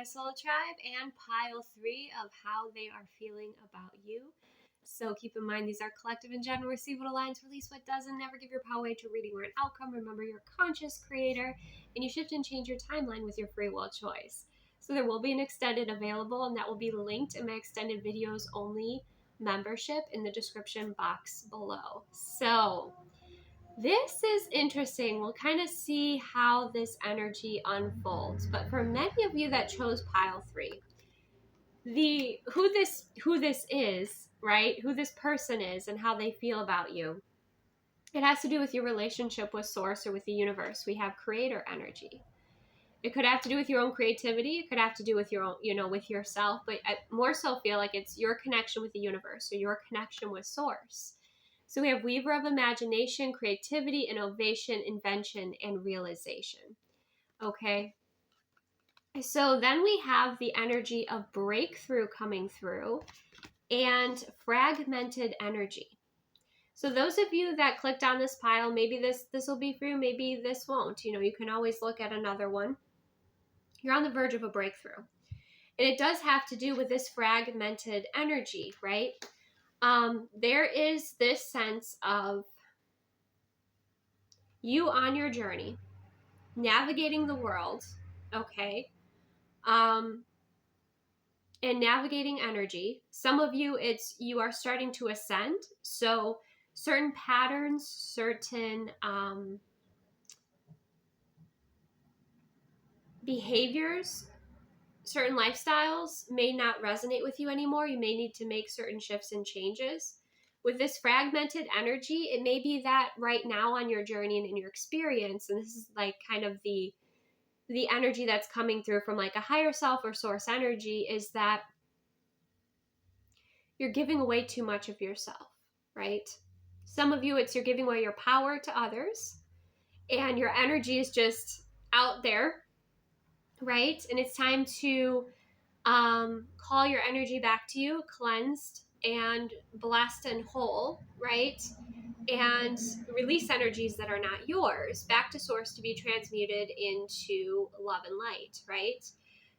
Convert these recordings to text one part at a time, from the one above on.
my soul tribe, and pile 3 of how they are feeling about you. So keep in mind, these are collective in general. Receive what aligns, release what doesn't. Never give your power away to reading or an outcome. Remember, you're a conscious creator, and you shift and change your timeline with your free will choice. So there will be an extended available, and that will be linked in my extended videos only membership in the description box below. So this is interesting. We'll kind of see how this energy unfolds. But for many of you that chose pile 3, who this is, right? Who this person is and how they feel about you. It has to do with your relationship with source or with the universe. We have creator energy. It could have to do with your own creativity. It could have to do with your own, with yourself, but I more so feel like it's your connection with the universe or your connection with source. So we have weaver of imagination, creativity, innovation, invention, and realization. Okay. So then we have the energy of breakthrough coming through and fragmented energy. So those of you that clicked on this pile, maybe this will be for you, maybe this won't. You can always look at another one. You're on the verge of a breakthrough. And it does have to do with this fragmented energy, right? There is this sense of you on your journey, navigating the world, okay? And navigating energy. Some of you, you are starting to ascend. So certain patterns, certain behaviors, certain lifestyles may not resonate with you anymore. You may need to make certain shifts and changes. With this fragmented energy, it may be that right now on your journey and in your experience, and this is like kind of the energy that's coming through from like a higher self or source energy, is that you're giving away too much of yourself, right? Some of you, it's you're giving away your power to others and your energy is just out there, right? And it's time to call your energy back to you, cleansed and blessed and whole, right? And release energies that are not yours back to source to be transmuted into love and light, right?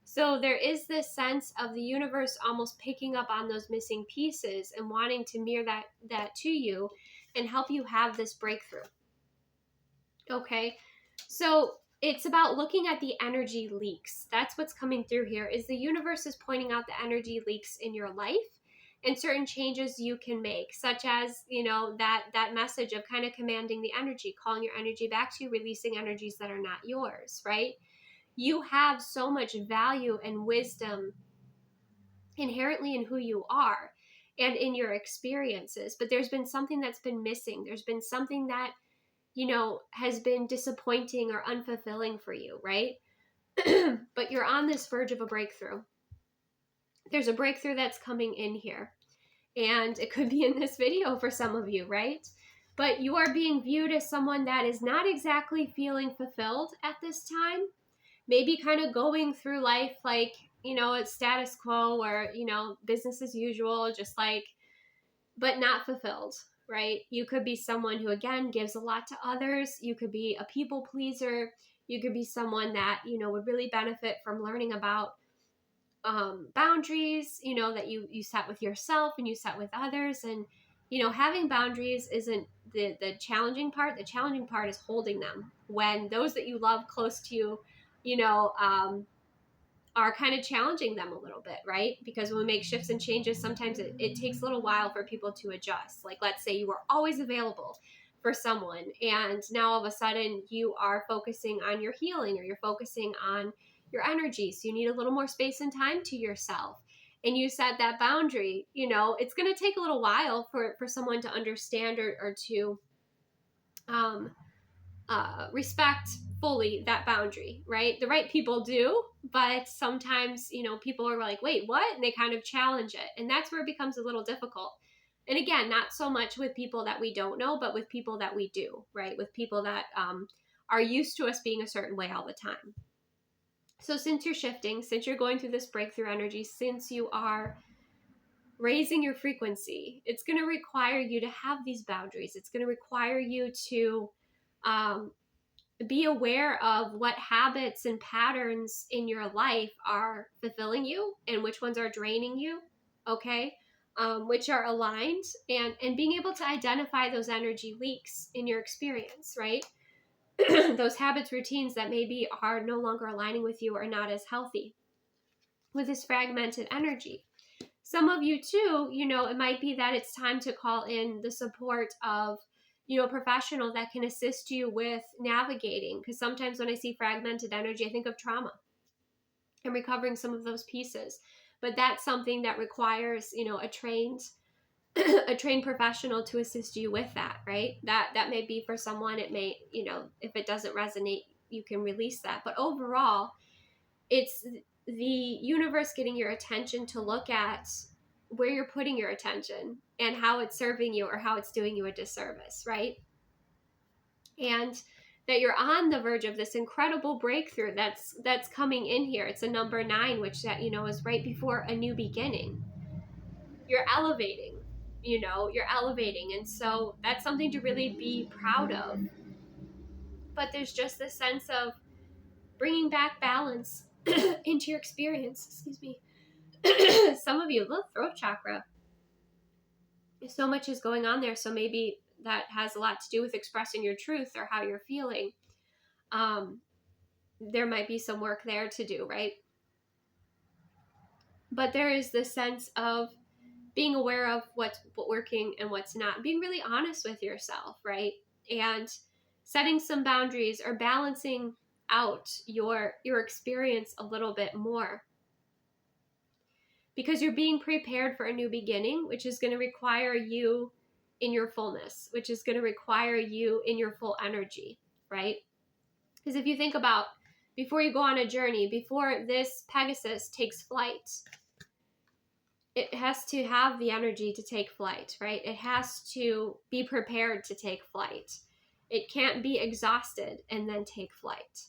So there is this sense of the universe almost picking up on those missing pieces and wanting to mirror that to you and help you have this breakthrough. Okay, so it's about looking at the energy leaks. That's what's coming through here, is the universe is pointing out the energy leaks in your life and certain changes you can make, such as, that message of kind of commanding the energy, calling your energy back to you, releasing energies that are not yours, right? You have so much value and wisdom inherently in who you are and in your experiences, but there's been something that's been missing. There's been something that has been disappointing or unfulfilling for you, right? But you're on this verge of a breakthrough. There's a breakthrough that's coming in here. And it could be in this video for some of you, right? But you are being viewed as someone that is not exactly feeling fulfilled at this time. Maybe kind of going through life like, it's status quo or, business as usual, just like, but not fulfilled. Right? You could be someone who, again, gives a lot to others. You could be a people pleaser. You could be someone that, would really benefit from learning about boundaries, that you set with yourself and you set with others. And, having boundaries isn't the challenging part. The challenging part is holding them when those that you love close to you, are kind of challenging them a little bit, right? Because when we make shifts and changes, sometimes it takes a little while for people to adjust. Like, let's say you were always available for someone and now all of a sudden you are focusing on your healing or you're focusing on your energy. So you need a little more space and time to yourself. And you set that boundary, it's going to take a little while for someone to understand or to respect fully that boundary, right? The right people do, but sometimes, people are like, wait, what? And they kind of challenge it. And that's where it becomes a little difficult. And again, not so much with people that we don't know, but with people that we do, right? With people that are used to us being a certain way all the time. So since you're shifting, since you're going through this breakthrough energy, since you are raising your frequency, it's going to require you to have these boundaries. It's going to require you to be aware of what habits and patterns in your life are fulfilling you and which ones are draining you, okay? Which are aligned, and being able to identify those energy leaks in your experience, right? Those habits, routines that maybe are no longer aligning with you or not as healthy with this fragmented energy. Some of you too, it might be that it's time to call in the support of, a professional that can assist you with navigating. Because sometimes when I see fragmented energy, I think of trauma and recovering some of those pieces. But that's something that requires, a trained a trained professional to assist you with that, right? That may be for someone. It may, if it doesn't resonate, you can release that. But overall, it's the universe getting your attention to look at where you're putting your attention and how it's serving you or how it's doing you a disservice, right? And that you're on the verge of this incredible breakthrough that's coming in here. It's a number 9, which that is right before a new beginning. You're elevating, you're elevating, and so that's something to really be proud of. But there's just this sense of bringing back balance into your experience. Excuse me. Some of you, the throat chakra, so much is going on there. So maybe that has a lot to do with expressing your truth or how you're feeling. There might be some work there to do, right? But there is this sense of being aware of what's working and what's not, being really honest with yourself, right? And setting some boundaries or balancing out your experience a little bit more. Because you're being prepared for a new beginning, which is going to require you in your fullness, which is going to require you in your full energy, right? Because if you think about, before you go on a journey, before this Pegasus takes flight, it has to have the energy to take flight, right? It has to be prepared to take flight. It can't be exhausted and then take flight.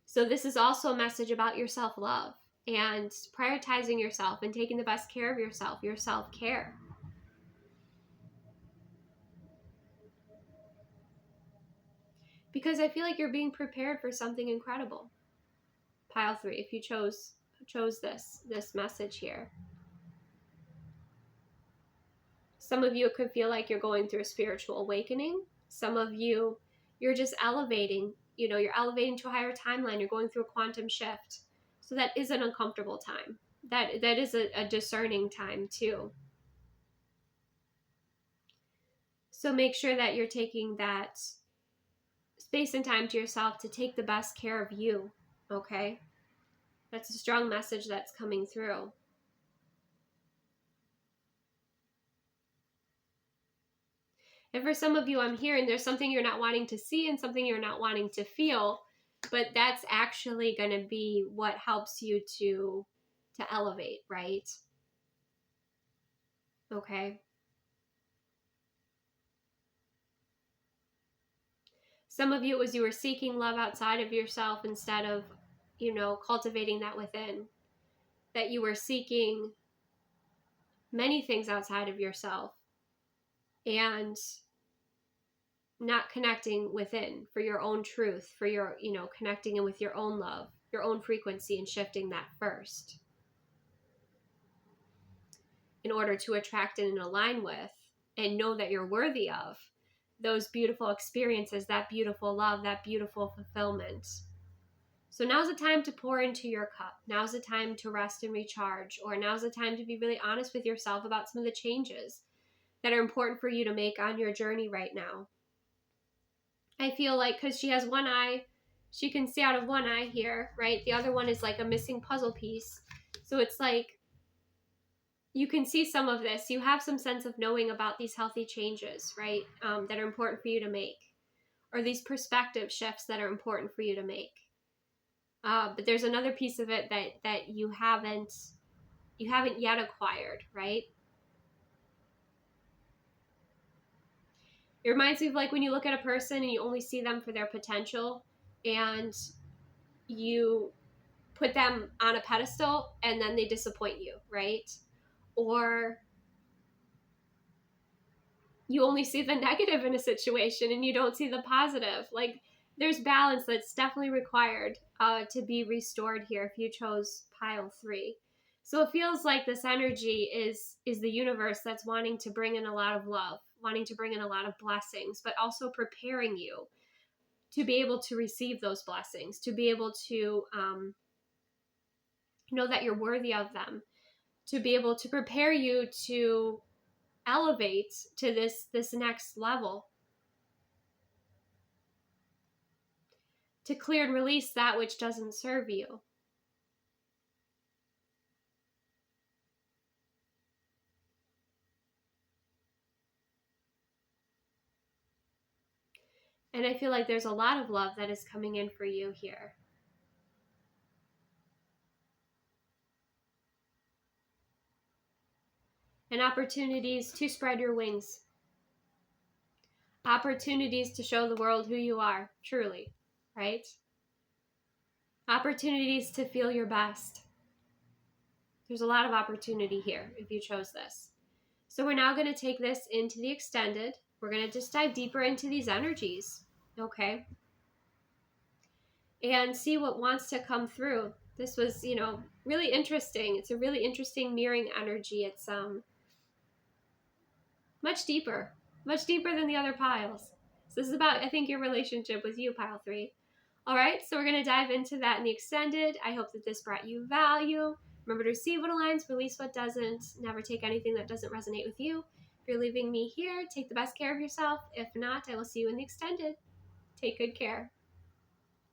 So this is also a message about your self-love and prioritizing yourself and taking the best care of yourself, your self-care. Because I feel like you're being prepared for something incredible. Pile 3, if you chose this message here. Some of you, it could feel like you're going through a spiritual awakening. Some of you, you're just elevating, you're elevating to a higher timeline. You're going through a quantum shift. So that is an uncomfortable time. That is a discerning time too. So make sure that you're taking that space and time to yourself to take the best care of you, okay? That's a strong message that's coming through. And for some of you, I'm hearing there's something you're not wanting to see and something you're not wanting to feel, but that's actually going to be what helps you to elevate, right? Okay. Some of you, it was you were seeking love outside of yourself instead of, cultivating that within. That you were seeking many things outside of yourself and not connecting within for your own truth, for your, connecting in with your own love, your own frequency, and shifting that first in order to attract and align with and know that you're worthy of those beautiful experiences, that beautiful love, that beautiful fulfillment. So now's the time to pour into your cup. Now's the time to rest and recharge, or now's the time to be really honest with yourself about some of the changes that are important for you to make on your journey right now. I feel like, because she has one eye, she can see out of one eye here, right? The other one is like a missing puzzle piece. So it's like, you can see some of this. You have some sense of knowing about these healthy changes, right? That are important for you to make, or these perspective shifts that are important for you to make. But there's another piece of it that you haven't yet acquired, right? It reminds me of like when you look at a person and you only see them for their potential and you put them on a pedestal and then they disappoint you, right? Or you only see the negative in a situation and you don't see the positive. Like, there's balance that's definitely required to be restored here if you chose pile 3. So it feels like this energy is the universe that's wanting to bring in a lot of love, wanting to bring in a lot of blessings, but also preparing you to be able to receive those blessings, to be able to know that you're worthy of them, to be able to prepare you to elevate to this next level, to clear and release that which doesn't serve you. And I feel like there's a lot of love that is coming in for you here. And opportunities to spread your wings. Opportunities to show the world who you are, truly, right? Opportunities to feel your best. There's a lot of opportunity here if you chose this. So we're now going to take this into the extended. We're going to just dive deeper into these energies, okay? And see what wants to come through. This was, really interesting. It's a really interesting mirroring energy. It's much deeper than the other piles. So this is about, I think, your relationship with you, pile 3. All right, so we're going to dive into that in the extended. I hope that this brought you value. Remember to receive what aligns, release what doesn't. Never take anything that doesn't resonate with you. If you're leaving me here, take the best care of yourself. If not, I will see you in the extended. Take good care.